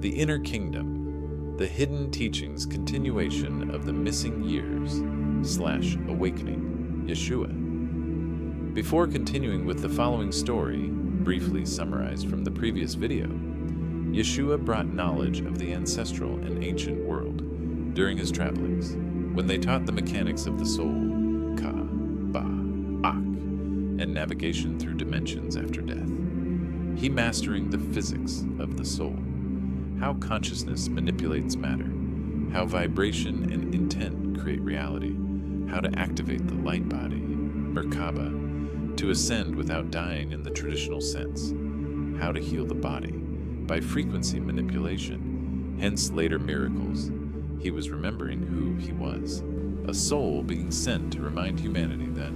The Inner Kingdom, the Hidden Teachings Continuation of the Missing Years/Awakening, Yeshua. Before continuing with the following story, briefly summarized from the previous video, Yeshua brought knowledge of the ancestral and ancient world during his travelings, when they taught the mechanics of the soul, Ka, Ba, Ak, and navigation through dimensions after death. He mastering the physics of the soul, how consciousness manipulates matter, how vibration and intent create reality, how to activate the light body, Merkaba, to ascend without dying in the traditional sense, how to heal the body by frequency manipulation, hence later miracles. He was remembering who he was, a soul being sent to remind humanity that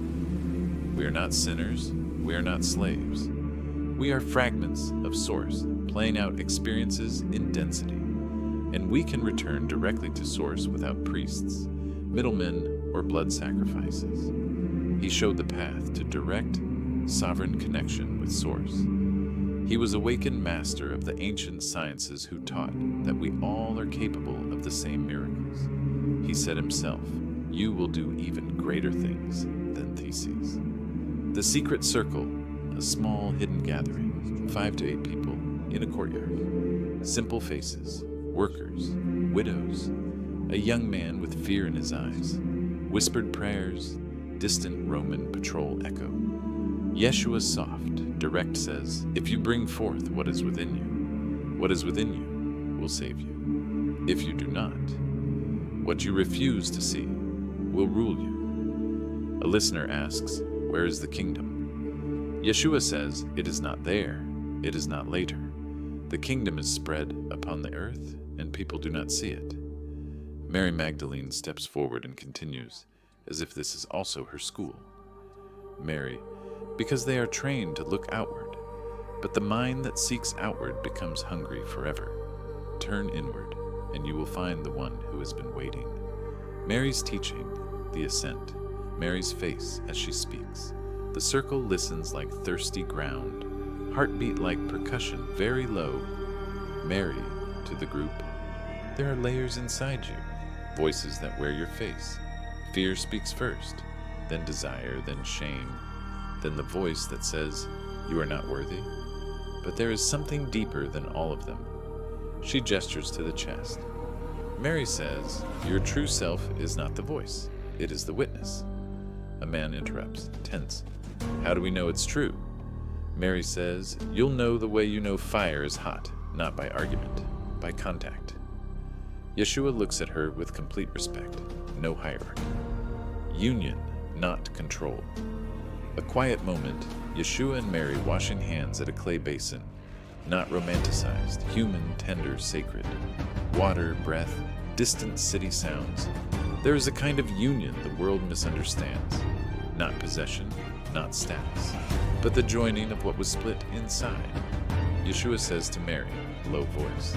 we are not sinners, we are not slaves. We are fragments of Source, playing out experiences in density, and we can return directly to Source without priests, middlemen, or blood sacrifices. He showed the path to direct, sovereign connection with Source. He was awakened master of the ancient sciences who taught that we all are capable of the same miracles. He said himself, "You will do even greater things than Theses." The Secret Circle, a small hidden gathering, 5 to 8 people, in a courtyard. Simple faces, workers, widows, a young man with fear in his eyes, whispered prayers, distant Roman patrol echo. Yeshua soft, direct says, "If you bring forth what is within you will save you. If you do not, what you refuse to see will rule you." A listener asks, "Where is the kingdom?" Yeshua says, "It is not there, it is not later. The kingdom is spread upon the earth, and people do not see it." Mary Magdalene steps forward and continues, as if this is also her school. Mary, because they are trained to look outward, but the mind that seeks outward becomes hungry forever. Turn inward, and you will find the one who has been waiting. Mary's teaching, the ascent, Mary's face as she speaks. The circle listens like thirsty ground, heartbeat like percussion very low. Mary, to the group, there are layers inside you, voices that wear your face. Fear speaks first, then desire, then shame, then the voice that says, "You are not worthy." But there is something deeper than all of them. She gestures to the chest. Mary says, "Your true self is not the voice, it is the witness." A man interrupts, tense. "How do we know it's true?" Mary says, "You'll know the way you know fire is hot, not by argument, by contact." Yeshua looks at her with complete respect, no hierarchy. Union, not control. A quiet moment, Yeshua and Mary washing hands at a clay basin, not romanticized, human, tender, sacred. Water, breath, distant city sounds. There is a kind of union the world misunderstands. Not possession, not status, but the joining of what was split inside. Yeshua says to Mary, low voice,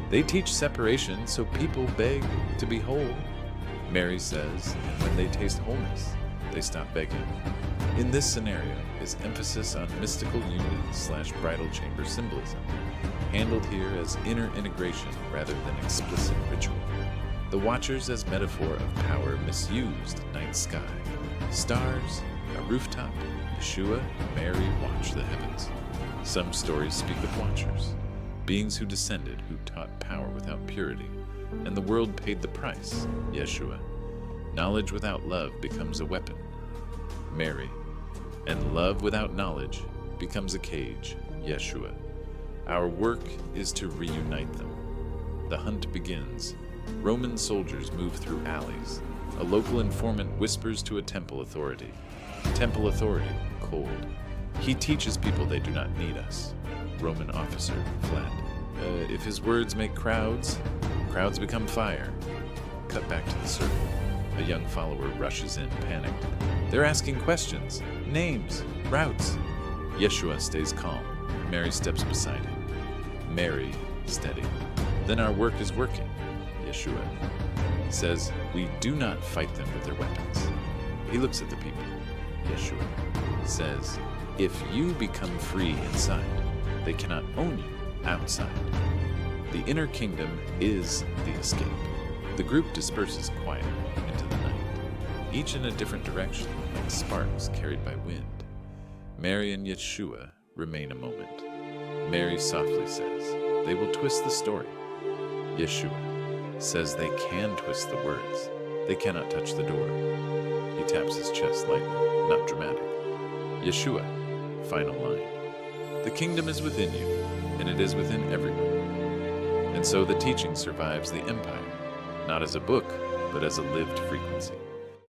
"They teach separation so people beg to be whole." Mary says, "And when they taste wholeness, they stop begging." In this scenario is emphasis on mystical union/bridal chamber symbolism, handled here as inner integration rather than explicit ritual. The Watchers as metaphor of power misused night sky. Stars, a rooftop, Yeshua and Mary watch the heavens. Some stories speak of Watchers, beings who descended who taught power without purity, and the world paid the price, Yeshua. Knowledge without love becomes a weapon, Mary, and love without knowledge becomes a cage, Yeshua. Our work is to reunite them. The hunt begins. Roman soldiers move through alleys. A local informant whispers to a temple authority. Temple authority, cold. He teaches people they do not need us. Roman officer, flat. If his words make crowds become fire. Cut back to the circle. A young follower rushes in, panicked. They're asking questions, names, routes. Yeshua stays calm. Mary steps beside him. Mary, steady. Then our work is working. Yeshua says, "We do not fight them with their weapons." He looks at the people. Yeshua says, "If you become free inside, they cannot own you outside." The inner kingdom is the escape. The group disperses quietly into the night, each in a different direction, like sparks carried by wind. Mary and Yeshua remain a moment. Mary softly says, "They will twist the story." Yeshua says they can twist the words. They cannot touch the door. He taps his chest lightly, not dramatic. Yeshua, final line. The kingdom is within you, and it is within everyone. And so the teaching survives the empire, not as a book, but as a lived frequency.